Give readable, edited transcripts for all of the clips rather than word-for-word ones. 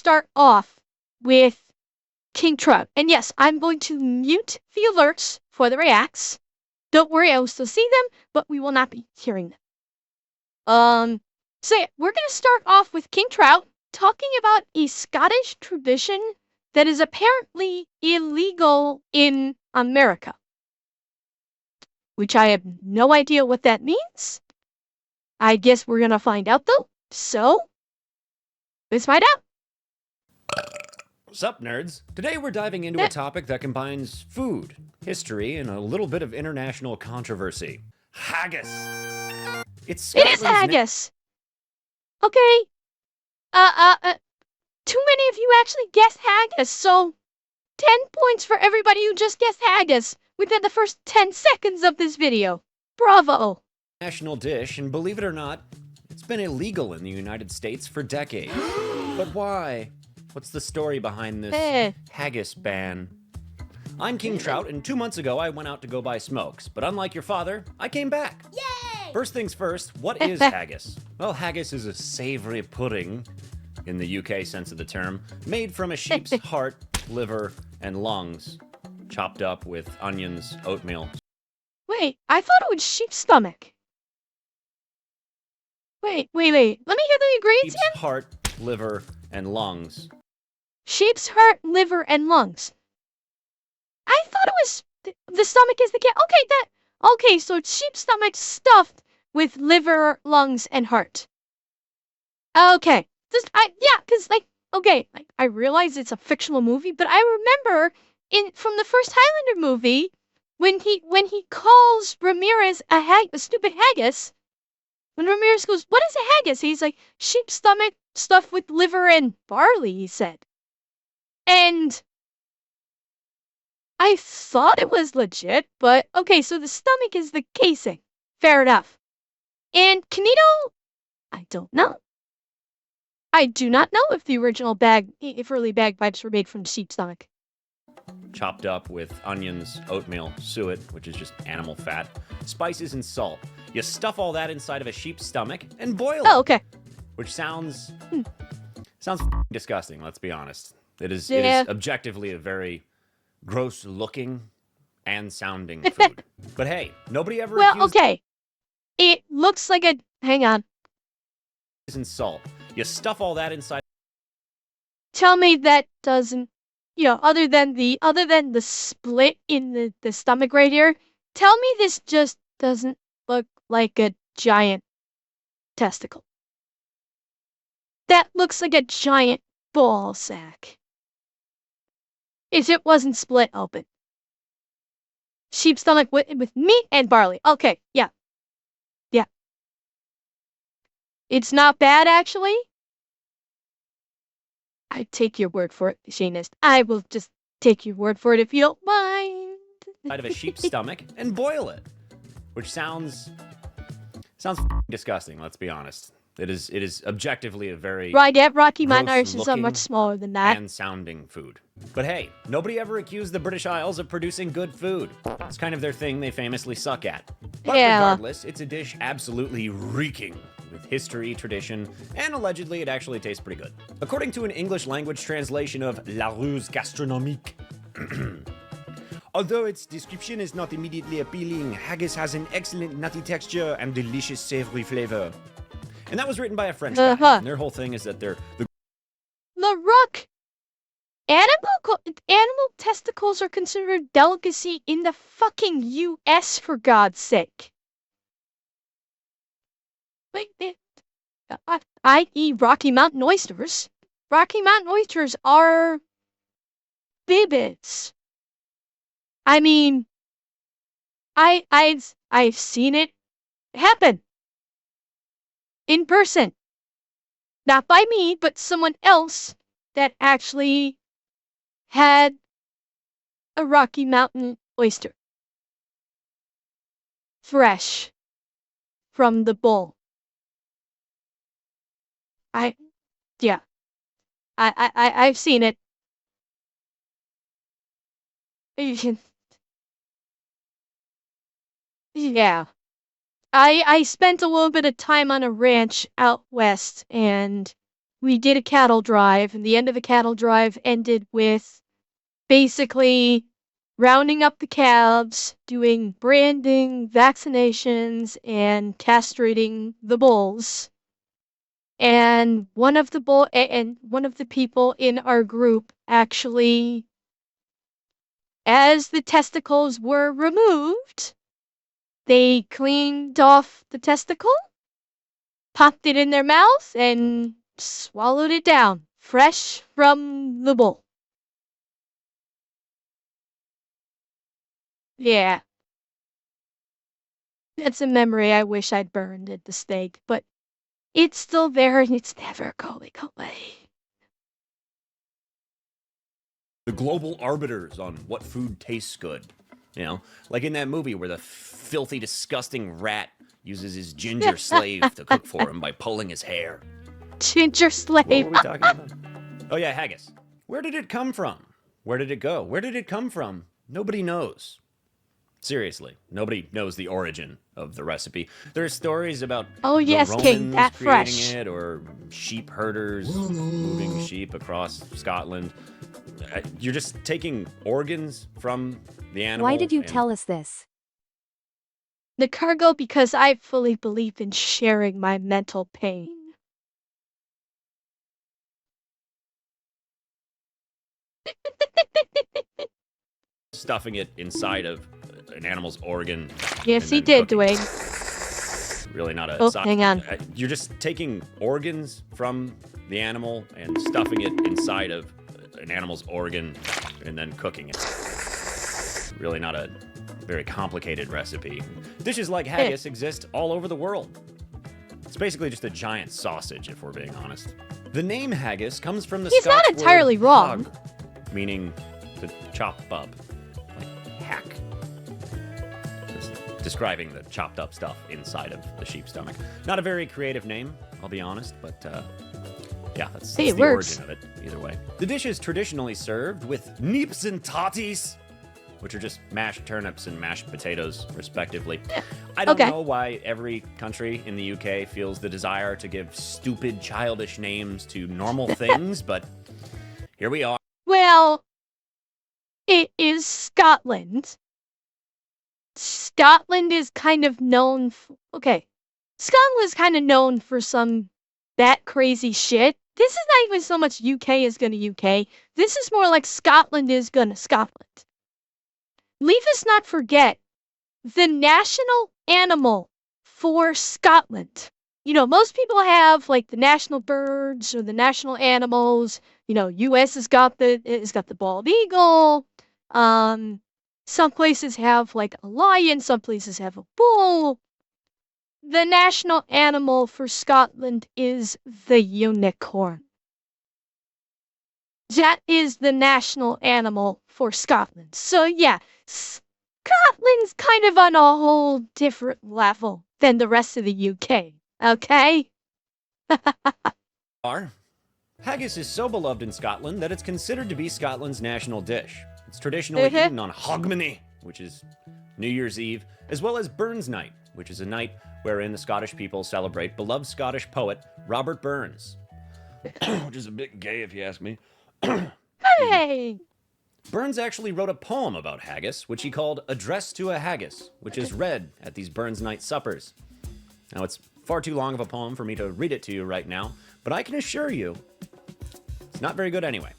start off with King Trout. And yes, I'm going to mute the alerts for the reacts. Don't worry, I will still see them, but we will not be hearing them. So yeah, we're going to start off with King Trout talking about a Scottish tradition that is apparently illegal in America. Which I have no idea what that means. I guess we're going to find out though. So, let's find out. Sup, nerds? Today we're diving into a topic that combines food, history, and a little bit of international controversy. Haggis. It is haggis. Okay. Too many of you actually guessed haggis, so 10 points for everybody who just guessed haggis within the first 10 seconds of this video. Bravo. National dish, and believe it or not, it's been illegal in the United States for decades. But why? What's the story behind this haggis ban? I'm King Trout, and 2 months ago I went out to go buy smokes, but unlike your father, I came back. Yay! First things first, what is haggis? Well, haggis is a savory pudding, in the UK sense of the term, made from a sheep's heart, liver, and lungs, chopped up with onions, oatmeal. Wait, I thought it was sheep's stomach. Wait. Let me hear the ingredients again. Sheep's heart, liver, and lungs. Sheep's heart, liver, and lungs. I thought it was the stomach is the cat. Okay, so it's sheep's stomach stuffed with liver, lungs, and heart. Okay, I realize it's a fictional movie, but I remember from the first Highlander movie when he calls Ramirez a stupid haggis. When Ramirez goes, "What is a haggis?" He's like, "Sheep's stomach stuffed with liver and barley," he said. And I thought it was legit, but okay, so the stomach is the casing. Fair enough. And Canito, I don't know. I do not know if the original early bagpipes were made from sheep's stomach. Chopped up with onions, oatmeal, suet, which is just animal fat, spices, and salt. You stuff all that inside of a sheep's stomach and boil it. Oh, okay. Which sounds disgusting, let's be honest. It is objectively a very gross-looking and sounding food. But hey, nobody ever accused... okay. It looks like hang on. ...and salt. You stuff all that inside... Tell me that doesn't... other than the split in the stomach right here, tell me this just doesn't look like a giant testicle. That looks like a giant ball sack. If it wasn't split open. Sheep's stomach with meat and barley. Okay, yeah. It's not bad, actually. I take your word for it, Machinist. I will just take your word for it if you don't mind. Out of a sheep's stomach and boil it. Which sounds disgusting, let's be honest. It is objectively a very Rocky Mountain Irishes are much smaller than that. And sounding food. But hey, nobody ever accused the British Isles of producing good food. It's kind of their thing they famously suck at. But regardless, it's a dish absolutely reeking with history, tradition, and allegedly it actually tastes pretty good. According to an English language translation of La Ruse Gastronomique, although its description is not immediately appealing, haggis has an excellent nutty texture and delicious savory flavor. And that was written by a French guy. And their whole thing is that they're... Look! Animal testicles are considered a delicacy in the fucking US, for God's sake. I.e. Rocky Mountain oysters. Rocky Mountain oysters are... bibbits. I mean... I've seen it happen. In person. Not by me, but someone else that actually had a Rocky Mountain oyster. Fresh. From the bowl. I've seen it. Yeah. I spent a little bit of time on a ranch out west, and we did a cattle drive, and the end of the cattle drive ended with basically rounding up the calves, doing branding, vaccinations, and castrating the bulls. And one of the people in our group actually, as the testicles were removed, they cleaned off the testicle, popped it in their mouth, and swallowed it down, fresh from the bull. Yeah. That's a memory I wish I'd burned at the stake, but it's still there and it's never going away. The global arbiters on what food tastes good. You know, like in that movie where the filthy, disgusting rat uses his ginger slave to cook for him by pulling his hair. Ginger slave. What were we talking about? Oh yeah, haggis. Where did it come from? Where did it go? Where did it come from? Nobody knows. Seriously, nobody knows the origin of the recipe. There are stories about oh yes, the Romans King, that creating fresh. it, or sheep herders moving sheep across Scotland. You're just taking organs from the animal. Why did you tell us this? The cargo, because I fully believe in sharing my mental pain. Stuffing it inside of an animal's organ. Yes, he did, cooking. Dwayne. Really not a... Oh, hang on. You're just taking organs from the animal and stuffing it inside of an animal's organ and then cooking it. Really not a very complicated recipe. Dishes like haggis exist all over the world. It's basically just a giant sausage, if we're being honest. The name haggis comes from the He's Scots not entirely word wrong. hog, meaning to chop up, like hack. Just describing the chopped up stuff inside of the sheep's stomach. Not a very creative name, I'll be honest, but yeah, that's the origin of it, either way. The dish is traditionally served with neeps and totties, which are just mashed turnips and mashed potatoes, respectively. I don't know why every country in the UK feels the desire to give stupid, childish names to normal things, but here we are. Well, it is Scotland. Scotland is kind of known Scotland is kind of known for some that crazy shit. This is not even so much UK is gonna UK. This is more like Scotland is gonna Scotland. Leave us not forget the national animal for Scotland. You know, most people have like the national birds or the national animals. You know, US has got the bald eagle. Some places have like a lion, some places have a bull. The national animal for Scotland is the unicorn. That is the national animal for Scotland. So yeah, Scotland's kind of on a whole different level than the rest of the UK. Okay? Haggis is so beloved in Scotland that it's considered to be Scotland's national dish. It's traditionally eaten on Hogmanay, which is New Year's Eve, as well as Burns Night, which is a night wherein the Scottish people celebrate beloved Scottish poet Robert Burns. Which is a bit gay if you ask me. Hey! Burns actually wrote a poem about haggis, which he called Address to a Haggis, which is read at these Burns Night suppers. Now, it's far too long of a poem for me to read it to you right now, but I can assure you, it's not very good anyway.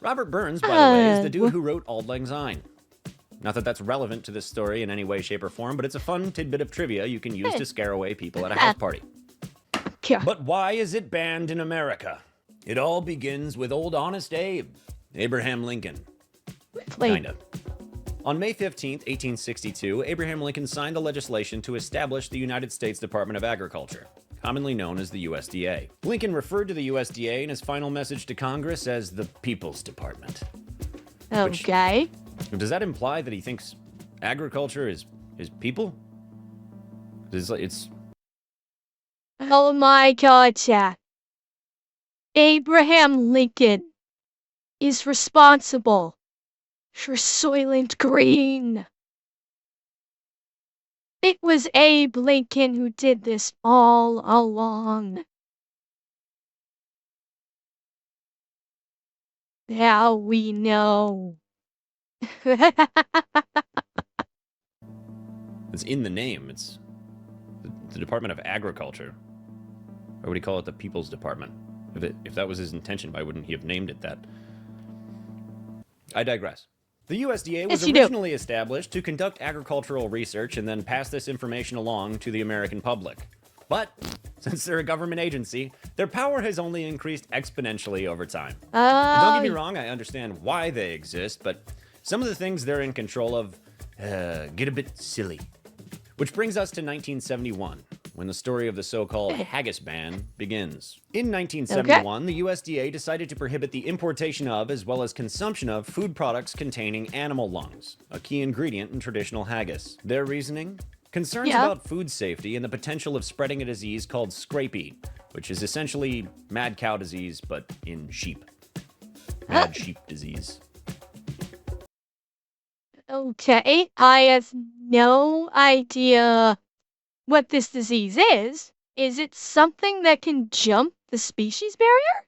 Robert Burns, by the way, is the dude who wrote Auld Lang Syne. Not that that's relevant to this story in any way, shape, or form, but it's a fun tidbit of trivia you can use to scare away people at a house party. But why is it banned in America? It all begins with old Honest Abe, Abraham Lincoln. Kinda. On May 15th, 1862, Abraham Lincoln signed the legislation to establish the United States Department of Agriculture, commonly known as the USDA. Lincoln referred to the USDA in his final message to Congress as the People's Department. Okay. Does that imply that he thinks agriculture is people? It's... Oh my god, Jack. Abraham Lincoln is responsible for Soylent Green. It was Abe Lincoln who did this all along. Now we know. It's in the name. It's the Department of Agriculture. Or would he call it the People's Department? If that was his intention, why wouldn't he have named it that? I digress. The USDA was originally established to conduct agricultural research and then pass this information along to the American public. But since they're a government agency, their power has only increased exponentially over time. Don't get me wrong, I understand why they exist, but some of the things they're in control of get a bit silly. Which brings us to 1971, when the story of the so-called Haggis ban begins. In 1971, the USDA decided to prohibit the importation of, as well as consumption of, food products containing animal lungs, a key ingredient in traditional haggis. Their reasoning? Concerns about food safety and the potential of spreading a disease called scrapie, which is essentially mad cow disease, but in sheep. Mad sheep disease. Okay, I have no idea what this disease is. Is it something that can jump the species barrier?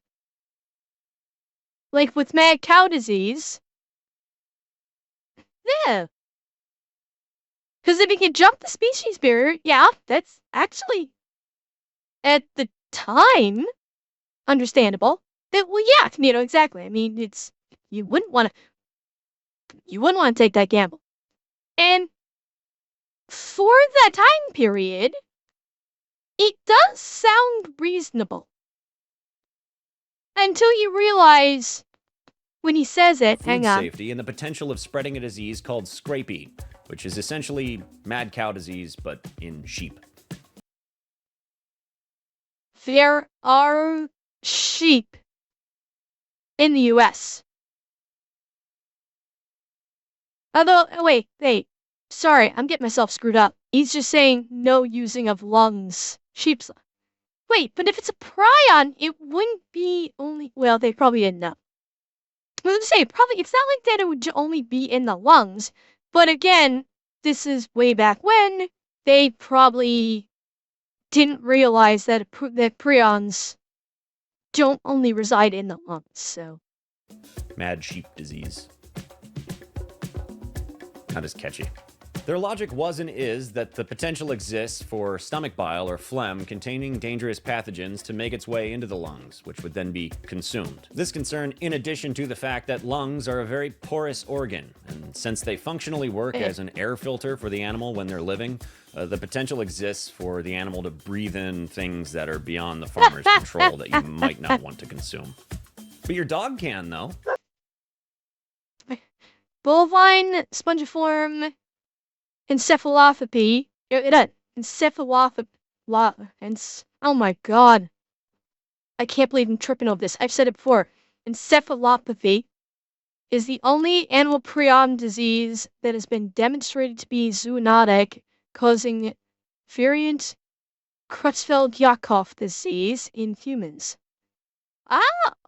Like with mad cow disease? Yeah. Because if it can jump the species barrier, yeah, that's actually, at the time, understandable. That, well, yeah, exactly. I mean, you wouldn't want to take that gamble. And for that time period, it does sound reasonable. Until you realize, when he says it, hang on. Food safety and the potential of spreading a disease called scrapie, which is essentially mad cow disease, but in sheep. There are sheep in the U.S. Although, wait, sorry, I'm getting myself screwed up. He's just saying no using of lungs. Sheep's. Wait, but if it's a prion, it wouldn't be only. Well, they probably didn't know. I was gonna say, probably, it's not like that it would only be in the lungs. But again, this is way back when. They probably didn't realize that prions don't only reside in the lungs, so. Mad sheep disease. Not as catchy. Their logic was and is that the potential exists for stomach bile or phlegm containing dangerous pathogens to make its way into the lungs, which would then be consumed. This concern in addition to the fact that lungs are a very porous organ, and since they functionally work as an air filter for the animal when they're living, the potential exists for the animal to breathe in things that are beyond the farmer's control that you might not want to consume. But your dog can, though. Bovine spongiform encephalopathy. Encephalopathy. Oh my god. I can't believe I'm tripping over this. I've said it before. Encephalopathy is the only animal prion disease that has been demonstrated to be zoonotic, causing variant Creutzfeldt-Jakob disease in humans.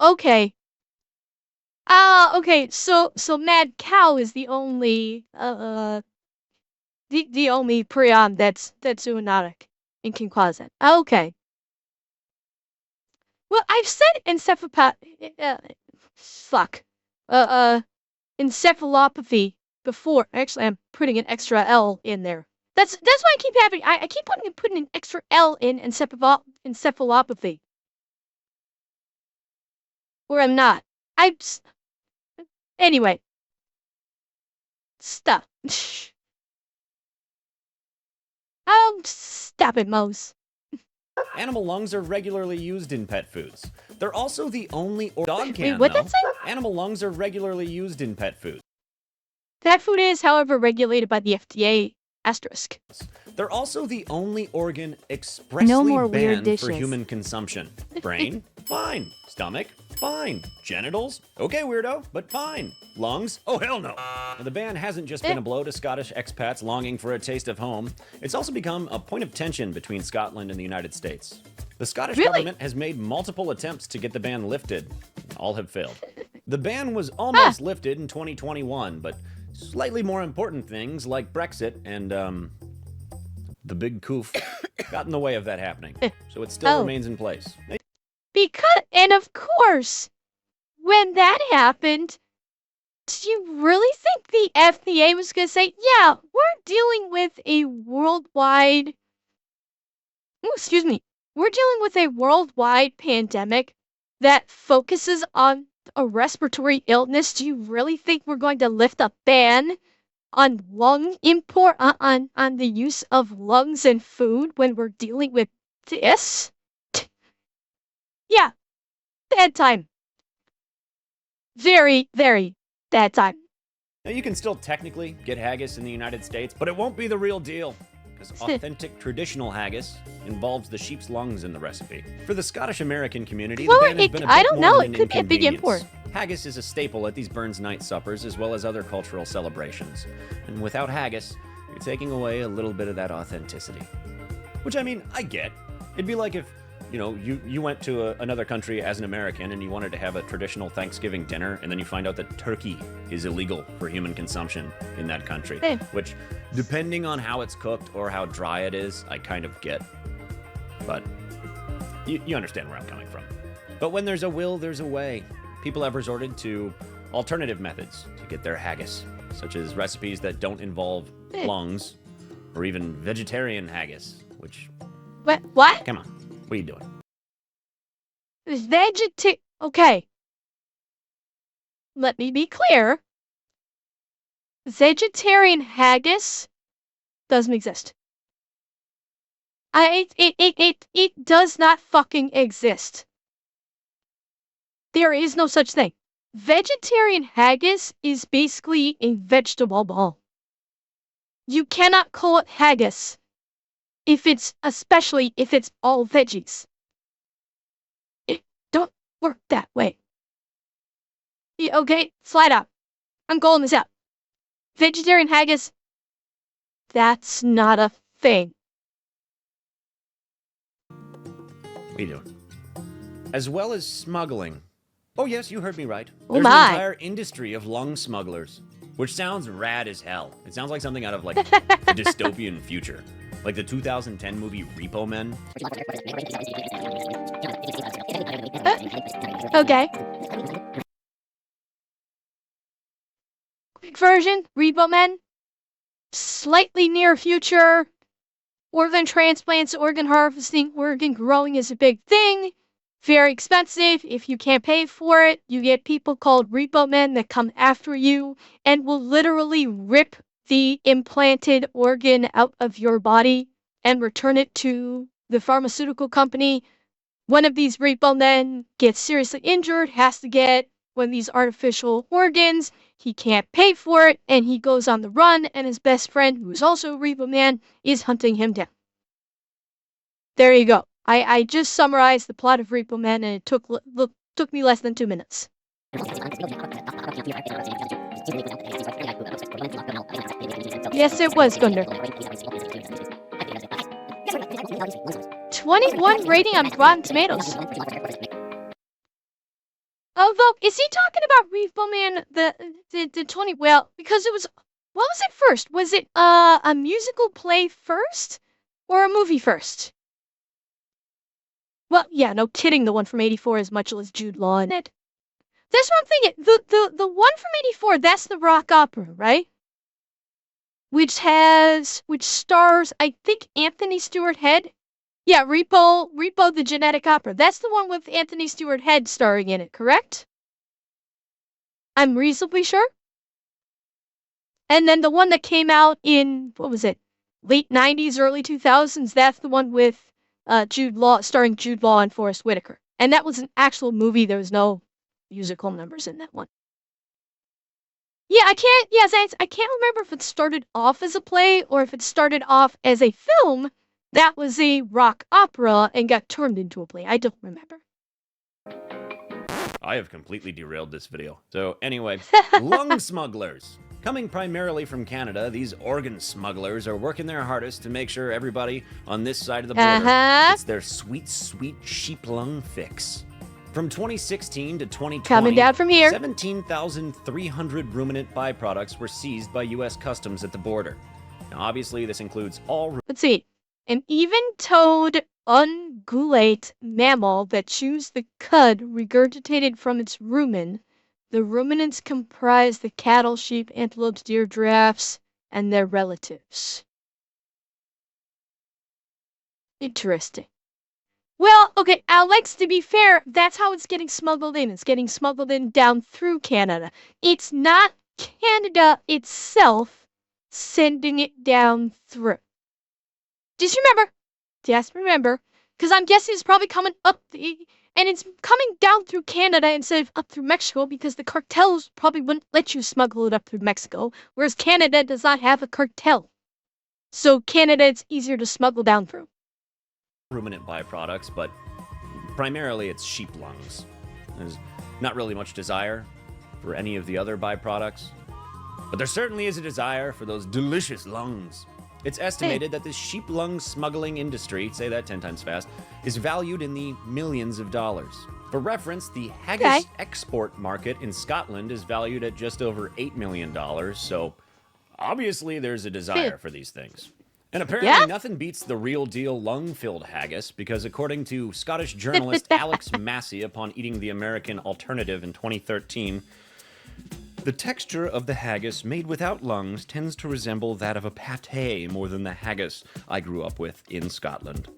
Okay. Okay, so mad cow is the only the only prion that's zoonotic and can cause it. Okay. Well, I've said encephalopathy before. Actually, I'm putting an extra L in there. That's why I keep having I keep putting an extra L in encephalopathy. Or I'm not. Anyway. Stop. Stop it, Mose. Animal lungs are regularly used in pet foods. They're also the only dog can. Wait, what though. did that say? Animal lungs are regularly used in pet foods. Pet food is, however, regulated by the FDA. Asterisk. They're also the only organ expressly banned for human consumption. Brain? Fine. Stomach? Fine. Genitals? Okay, weirdo, but fine. Lungs? Oh, hell no. And the ban hasn't just been a blow to Scottish expats longing for a taste of home. It's also become a point of tension between Scotland and the United States. The Scottish government has made multiple attempts to get the ban lifted. All have failed. The ban was almost lifted in 2021, but slightly more important things like Brexit and, the big coof got in the way of that happening. So it still remains in place. And of course, when that happened, do you really think the FDA was going to say, yeah, we're dealing with a worldwide, we're dealing with a worldwide pandemic that focuses on a respiratory illness. Do you really think we're going to lift a ban on lung import, on the use of lungs in food when we're dealing with this? Yeah, bad time. Very, very bad time. Now, you can still technically get haggis in the United States, but it won't be the real deal, because authentic traditional haggis involves the sheep's lungs in the recipe. For the Scottish-American community, Well, the ban has been a bit I don't more know. than It an could be a big inconvenience. import. Haggis is a staple at these Burns night suppers, as well as other cultural celebrations. And without haggis, you're taking away a little bit of that authenticity. Which, I mean, I get. It'd be like if, you went to another country as an American and you wanted to have a traditional Thanksgiving dinner, and then you find out that turkey is illegal for human consumption in that country. Hey. Which, depending on how it's cooked or how dry it is, I kind of get. But you understand where I'm coming from. But when there's a will, there's a way. People have resorted to alternative methods to get their haggis, such as recipes that don't involve lungs, or even vegetarian haggis, which... What? Come on, what are you doing? Okay. Let me be clear. Vegetarian haggis doesn't exist. It does not fucking exist. There is no such thing. Vegetarian haggis is basically a vegetable ball. You cannot call it haggis especially if it's all veggies. It don't work that way. Okay, slide out. I'm calling this out. Vegetarian haggis, that's not a thing. What are you doing? As well as smuggling. Oh yes, you heard me right. Oh There's my. an entire industry of lung smugglers, which sounds rad as hell. It sounds like something out of like a dystopian future. Like the 2010 movie Repo Men. Okay. Quick version, Repo Men. Slightly near future. Organ transplants, organ harvesting, organ growing is a big thing. Very expensive. If you can't pay for it, you get people called repo men that come after you and will literally rip the implanted organ out of your body and return it to the pharmaceutical company. One of these repo men gets seriously injured, has to get one of these artificial organs. He can't pay for it, and he goes on the run, and his best friend, who is also a repo man, is hunting him down. There you go. I just summarized the plot of Repo Man, and it took me less than 2 minutes. Yes, it was, Gunder. 21 rating on Rotten Tomatoes. Although, is he talking about Repo Man, the 20, well, because it was, what was it first? Was it a musical play first, or a movie first? Well, yeah, no kidding, the one from 84 is much less Jude Law in it. That's what I'm thinking. The one from 84, that's the rock opera, right? Which stars, I think, Anthony Stewart Head. Yeah, Repo the Genetic Opera. That's the one with Anthony Stewart Head starring in it, correct? I'm reasonably sure. And then the one that came out in, what was it, late 90s, early 2000s, that's the one with Jude Law, starring Jude Law and Forrest Whitaker. And that was an actual movie. There was no musical numbers in that one. Yeah, I can't remember if it started off as a play or if it started off as a film that was a rock opera and got turned into a play. I don't remember. I have completely derailed this video. So anyway, lung smugglers. Coming primarily from Canada, these organ smugglers are working their hardest to make sure everybody on this side of the border gets their sweet, sweet sheep lung fix. From 2016 to 2020, coming down from here, 17,300 ruminant byproducts were seized by U.S. Customs at the border. Now, obviously, this includes all... Let's see. An even-toed ungulate mammal that chews the cud regurgitated from its rumen. The ruminants comprise the cattle, sheep, antelopes, deer, giraffes, and their relatives. Interesting. Well, okay, Alex, to be fair, that's how it's getting smuggled in. It's getting smuggled in down through Canada. It's not Canada itself sending it down through. Just remember, because I'm guessing it's probably coming up, and it's coming down through Canada instead of up through Mexico because the cartels probably wouldn't let you smuggle it up through Mexico, whereas Canada does not have a cartel. So Canada, it's easier to smuggle down through. Ruminant byproducts, but primarily it's sheep lungs. There's not really much desire for any of the other byproducts, but there certainly is a desire for those delicious lungs. It's estimated that the sheep lung smuggling industry, say that 10 times fast, is valued in the millions of dollars. For reference, the haggis export market in Scotland is valued at just over $8 million, so obviously there's a desire for these things. And apparently nothing beats the real deal lung-filled haggis, because according to Scottish journalist Alex Massey upon eating the American alternative in 2013, the texture of the haggis made without lungs tends to resemble that of a pâté more than the haggis I grew up with in Scotland.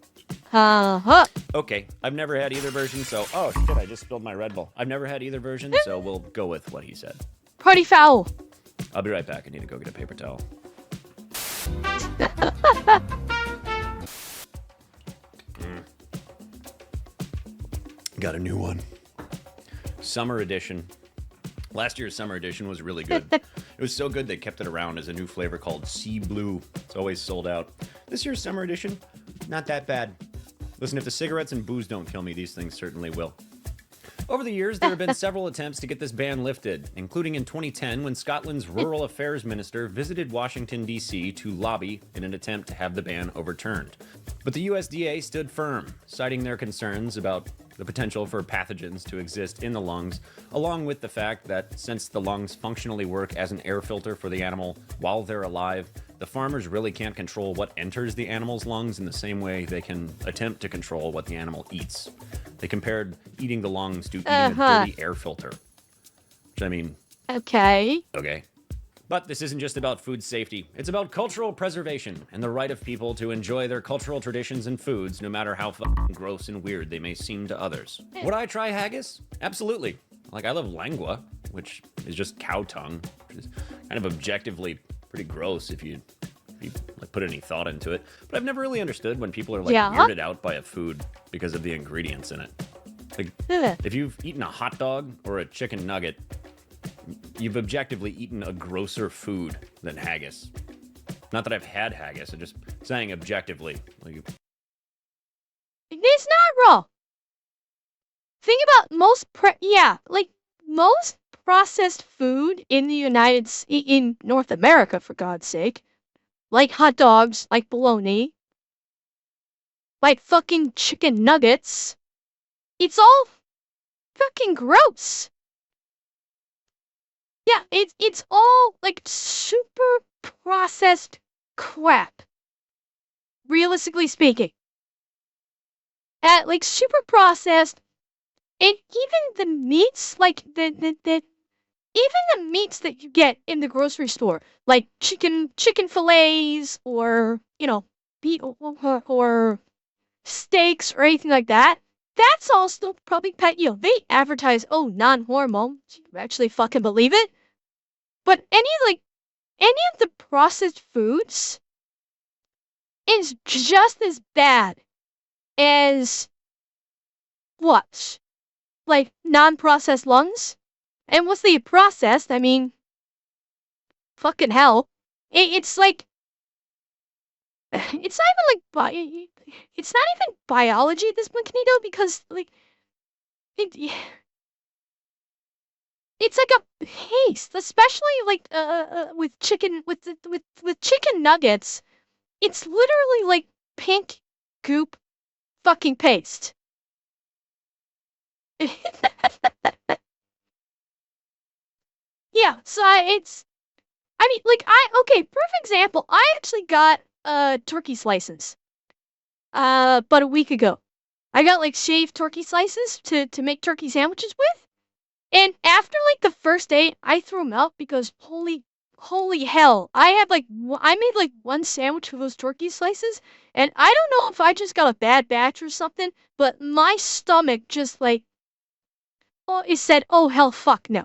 Okay, I've never had either version, so... Oh, shit, I just spilled my Red Bull. I've never had either version, so we'll go with what he said. Party foul. I'll be right back. I need to go get a paper towel. Got a new one. Summer edition. Last year's summer edition was really good. It was so good they kept it around as a new flavor called Sea Blue. It's always sold out. This year's summer edition, not that bad. Listen, if the cigarettes and booze don't kill me, these things certainly will. Over the years, there have been several attempts to get this ban lifted, including in 2010 when Scotland's Rural Affairs Minister visited Washington, D.C. to lobby in an attempt to have the ban overturned. But the USDA stood firm, citing their concerns about the potential for pathogens to exist in the lungs, along with the fact that since the lungs functionally work as an air filter for the animal while they're alive, the farmers really can't control what enters the animal's lungs in the same way they can attempt to control what the animal eats. They compared eating the lungs to eating a dirty air filter. Which, I mean... Okay. But this isn't just about food safety. It's about cultural preservation and the right of people to enjoy their cultural traditions and foods, no matter how fucking gross and weird they may seem to others. Would I try haggis? Absolutely. Like, I love lengua, which is just cow tongue, which is kind of objectively pretty gross if you like, put any thought into it. But I've never really understood when people are like weirded out by a food because of the ingredients in it. Like, if you've eaten a hot dog or a chicken nugget, you've objectively eaten a grosser food than haggis. Not that I've had haggis, I'm just saying objectively. Like, it's not raw. Think about most processed food in in North America, for God's sake, like hot dogs, like bologna, like fucking chicken nuggets. It's all fucking gross. Yeah, it's all like super processed crap. Realistically speaking. Like super processed, and even the meats, like even the meats that you get in the grocery store, like chicken fillets, or beef or steaks or anything like that. That's all still probably they advertise, oh, non-hormone. You actually fucking believe it? But any of the processed foods is just as bad as what? Like non-processed lungs? And what's the processed? I mean, fucking hell. It's like, it's not even biology at this point, Kanito, because like it's like a paste, especially like with chicken with chicken nuggets. It's literally like pink goop fucking paste. Yeah, so perfect example. I actually got turkey slices. about a week ago. I got like shaved turkey slices to make turkey sandwiches with. And after like the first day, I threw them out because holy hell, I made like one sandwich with those turkey slices, and I don't know if I just got a bad batch or something, but my stomach just like, oh, it said, oh hell, fuck no,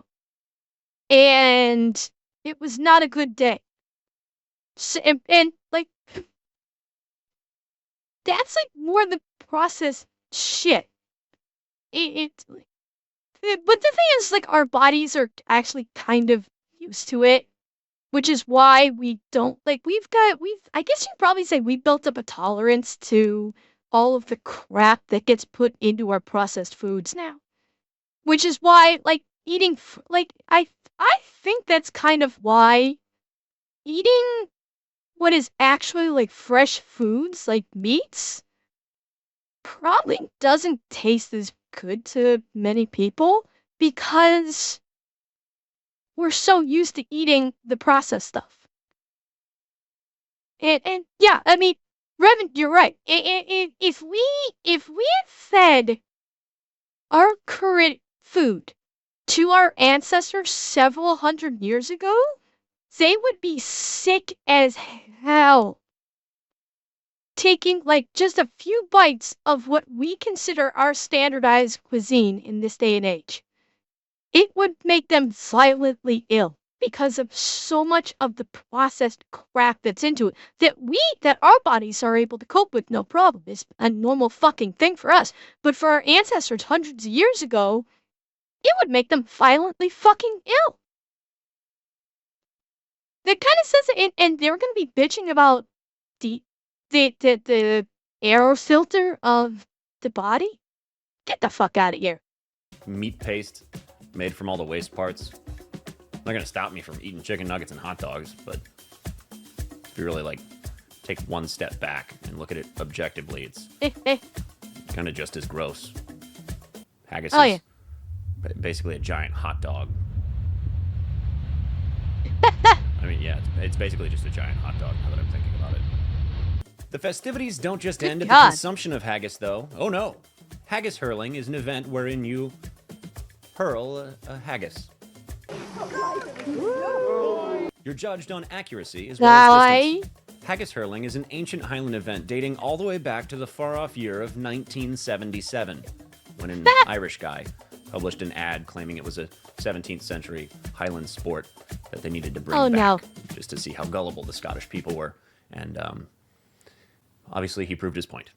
and it was not a good day. So, and like that's like more the processed shit. It but the thing is, like, our bodies are actually kind of used to it, which is why we don't like I guess you'd probably say we built up a tolerance to all of the crap that gets put into our processed foods now. Which is why like eating like I think that's kind of why eating what is actually like fresh foods like meats probably doesn't taste as good to many people because we're so used to eating the processed stuff. And yeah, I mean, Revan, you're right. If we had fed our current food to our ancestors several hundred years ago, they would be sick as hell. Taking like just a few bites of what we consider our standardized cuisine in this day and age. It would make them violently ill because of so much of the processed crap that's into it that our bodies are able to cope with no problem. It's a normal fucking thing for us. But for our ancestors hundreds of years ago, it would make them violently fucking ill. That kind of says it, and they're going to be bitching about the air filter of the body. Get the fuck out of here. Meat paste made from all the waste parts. Not gonna stop me from eating chicken nuggets and hot dogs, but if you really like take one step back and look at it objectively, it's kind of just as gross. Haggis is basically a giant hot dog. I mean, yeah, it's basically just a giant hot dog now that I'm thinking about it. The festivities don't just end at the consumption of haggis, though. Oh no. Haggis hurling is an event wherein you hurl a haggis. You're judged on accuracy as well as distance. Haggis hurling is an ancient Highland event dating all the way back to the far-off year of 1977, when an Irish guy published an ad claiming it was a 17th century Highland sport that they needed to bring back, just to see how gullible the Scottish people were. And obviously he proved his point.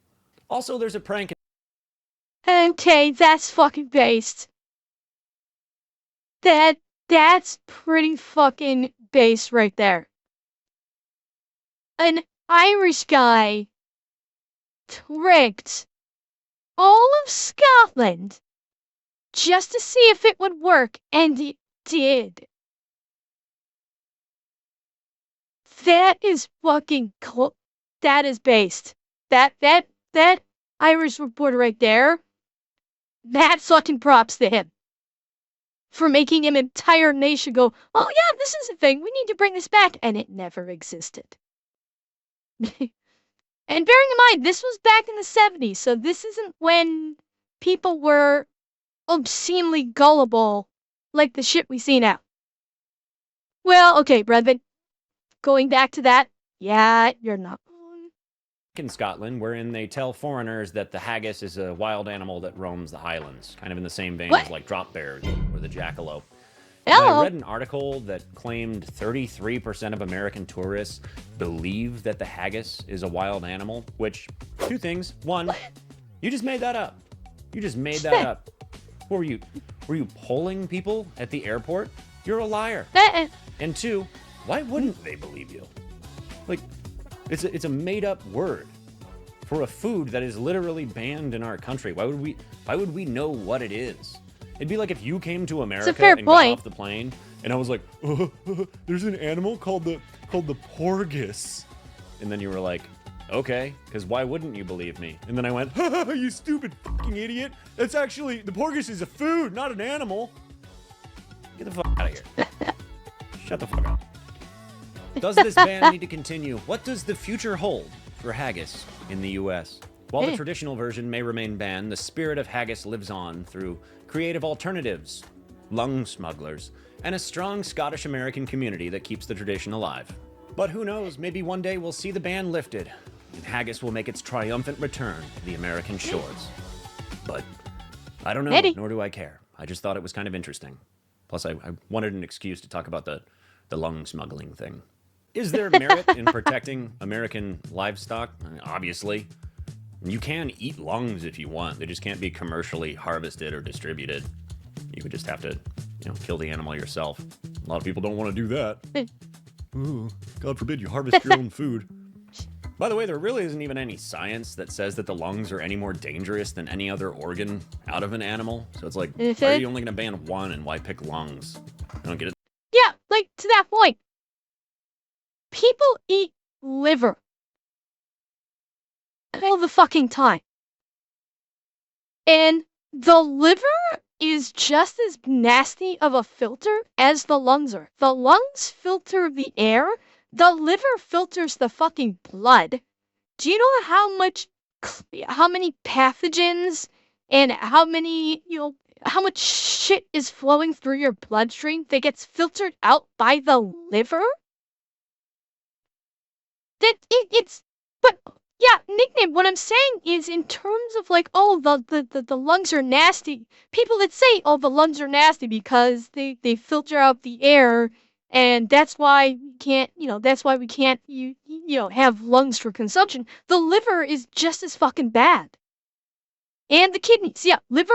Also, there's a prank. Okay, that's fucking based. That's pretty fucking base right there. An Irish guy tricked all of Scotland just to see if it would work, and it did. That is fucking cool. That is based. That Irish reporter right there, mad fucking props to him for making an entire nation go, oh yeah, this is a thing, we need to bring this back, and it never existed. And bearing in mind, this was back in the 70s, so this isn't when people were obscenely gullible like the shit we see now. Well, okay, Brethren, going back to that, yeah, you're not wrong. In Scotland, wherein they tell foreigners that the haggis is a wild animal that roams the Highlands, kind of in the same vein as like drop bears or the jackalope. I read an article that claimed 33% of American tourists believe that the haggis is a wild animal, which, two things. One, you just made that up. You just made that up. What were you polling people at the airport? You're a liar. And two, why wouldn't they believe you? Like, it's a made-up word for a food that is literally banned in our country. Why would we know what it is? It'd be like if you came to America and got off the plane, and I was like, there's an animal called the porgus, and then you were like, okay, because why wouldn't you believe me? And then I went, you stupid fucking idiot! That's actually, the porgus is a food, not an animal. Get the fuck out of here. Shut the fuck up. Does this ban need to continue? What does the future hold for haggis in the U.S.? While the traditional version may remain banned, the spirit of haggis lives on through creative alternatives, lung smugglers, and a strong Scottish-American community that keeps the tradition alive. But who knows, maybe one day we'll see the ban lifted, and haggis will make its triumphant return to the American shores. But I don't know, nor do I care. I just thought it was kind of interesting. Plus, I wanted an excuse to talk about the lung smuggling thing. Is there merit in protecting American livestock? Obviously. You can eat lungs if you want. They just can't be commercially harvested or distributed. You would just have to, kill the animal yourself. A lot of people don't want to do that. Ooh, God forbid you harvest your own food. By the way, there really isn't even any science that says that the lungs are any more dangerous than any other organ out of an animal. So it's like, why are you only going to ban one and why pick lungs? I don't get it. Yeah, like, to that point. People eat liver all the fucking time. And the liver is just as nasty of a filter as the lungs are. The lungs filter the air. The liver filters the fucking blood. Do you know how many pathogens and how much shit is flowing through your bloodstream that gets filtered out by the liver? But yeah, nickname, what I'm saying is in terms of like, oh, the lungs are nasty. People that say, oh, the lungs are nasty because they filter out the air and that's why we can't have lungs for consumption. The liver is just as fucking bad. And the kidneys, yeah, liver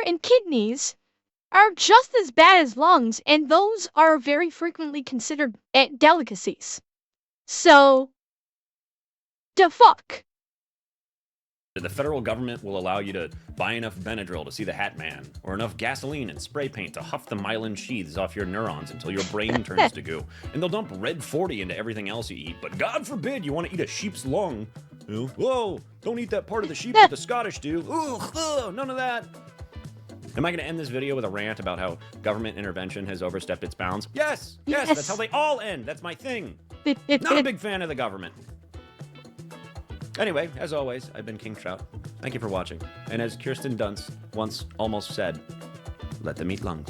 and kidneys are just as bad as lungs, and those are very frequently considered delicacies. So, the fuck? The federal government will allow you to buy enough Benadryl to see the Hat Man, or enough gasoline and spray paint to huff the myelin sheaths off your neurons until your brain turns to goo. And they'll dump Red 40 into everything else you eat, but God forbid you want to eat a sheep's lung. Whoa, don't eat that part of the sheep that the Scottish do. Ugh, none of that. Am I going to end this video with a rant about how government intervention has overstepped its bounds? Yes, that's how they all end. That's my thing. Not a big fan of the government. Anyway, as always, I've been King Trout. Thank you for watching. And as Kirsten Dunst once almost said, let them eat lungs.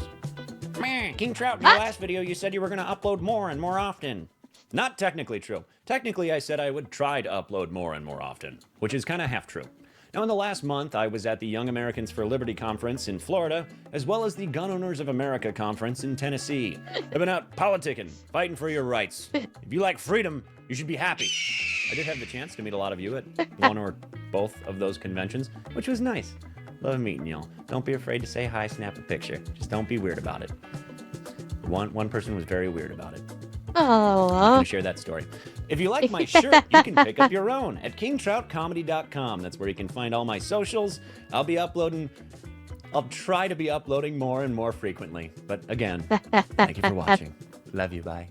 King Trout, in your last video, you said you were going to upload more and more often. Not technically true. Technically, I said I would try to upload more and more often, which is kind of half true. Now, in the last month, I was at the Young Americans for Liberty conference in Florida, as well as the Gun Owners of America conference in Tennessee. I've been out politicking, fighting for your rights. If you like freedom, you should be happy. I did have the chance to meet a lot of you at one or both of those conventions, which was nice. Love meeting y'all. Don't be afraid to say hi, snap a picture. Just don't be weird about it. One person was very weird about it. Oh. I'm going to share that story. If you like my shirt, you can pick up your own at kingtroutcomedy.com. That's where you can find all my socials. I'll try to be uploading more and more frequently. But again, thank you for watching. Love you, bye.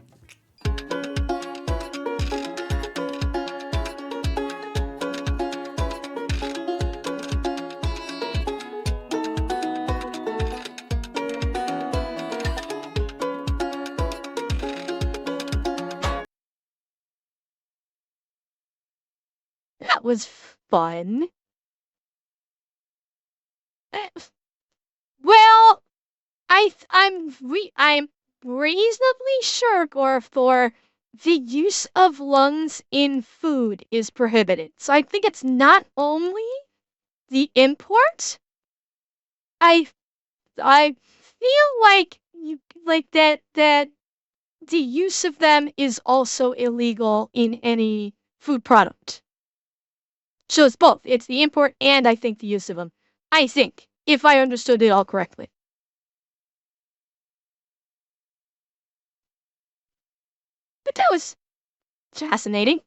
That was fun. Well, I'm reasonably sure, Gorthor, the use of lungs in food is prohibited. So I think it's not only the import. I feel like that the use of them is also illegal in any food product. So it's both. It's the import and I think the use of them. I think, if I understood it all correctly. But that was fascinating.